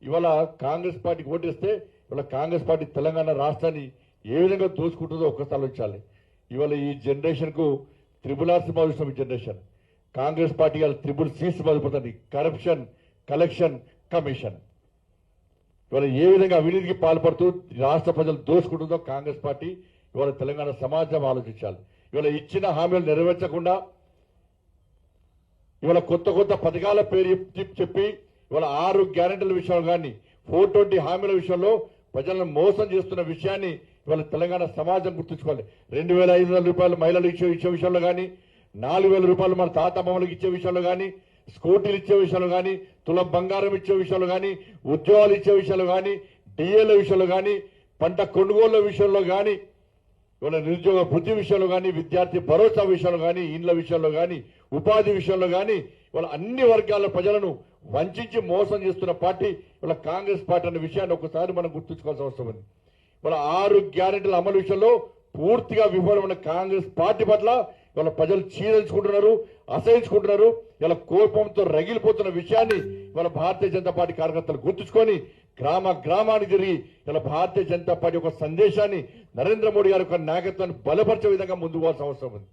ఇవాళ కాంగ్రెస్ పార్టీకి ఓటేస్తే ఇవాళ కాంగ్రెస్ పార్టీ తెలంగాణ రాష్ట్రాన్ని ఏ విధంగా దోచుకుంటుందో ఒక్కసారి ఆలోచించాలి. ఇవాళ ఈ జనరేషన్కు త్రిబుల్ ఆర్ సినిమా చూసిన ఈ జనరేషన్ కాంగ్రెస్ పార్టీ ఇవాళ త్రిబుల్ సి సినిమా చూపుతుంది. Corruption, collection, commission. ఇవాళ ఏ విధంగా అవినీతికి పాల్పడుతూ రాష్ట్ర ప్రజలు దోచుకుంటుందో కాంగ్రెస్ పార్టీ ఇవాళ తెలంగాణ సమాజం ఆలోచించాలి. ఇవాళ ఇచ్చిన హామీలు నెరవేర్చకుండా ఇవాళ కొత్త కొత్త పథకాల పేరు చెప్పి ఇవాళ 6 గ్యారెంటీల విషయంలో కానీ 420 హామీల విషయంలో ప్రజలను మోసం చేస్తున్న విషయాన్ని ఇవాళ తెలంగాణ సమాజం గుర్తుంచుకోవాలి. 2500 రూపాయలు మహిళలు ఇచ్చే విషయంలో కానీ 4000 రూపాయలు మన తాత అమ్మమ్మలకు ఇచ్చే విషయంలో కానీ స్కూటీలు ఇచ్చే విషయంలో కానీ తులం బంగారం ఇచ్చే విషయంలో కానీ ఉద్యోగాలు ఇచ్చే విషయంలో కానీ డిఏల విషయంలో కానీ పంట కొనుగోళ్ల విషయంలో కానీ ఇవాళ నిరుద్యోగ వృద్ధి విషయంలో కానీ విద్యార్థి భరోసా విషయంలో కానీ ఇండ్ల విషయంలో కానీ ఉపాధి విషయంలో కానీ ఇవాళ అన్ని వర్గాల ప్రజలను వంచి మోసం చేస్తున్న పార్టీ ఇవాళ కాంగ్రెస్ పార్టీ అనే విషయాన్ని ఒకసారి మనం గుర్తుంచుకోవాల్సిన అవసరం ఉంది. ఇవాళ 6 గ్యారెంటీల అమలు విషయంలో పూర్తిగా విఫలమైన కాంగ్రెస్ పార్టీ పట్ల ఇవాళ ప్రజలు చీదరించుకుంటున్నారు, అసహించుకుంటున్నారు. ఇలా కోపంతో రగిలిపోతున్న విషయాన్ని ఇవాళ భారతీయ జనతా పార్టీ కార్యకర్తలు గుర్తుంచుకొని గ్రామానికి తిరిగి ఇలా భారతీయ జనతా పార్టీ ఒక సందేశాన్ని నరేంద్ర మోడీ గారి యొక్క నాయకత్వాన్ని బలపరిచే విధంగా ముందుకు పోవాల్సిన అవసరం ఉంది.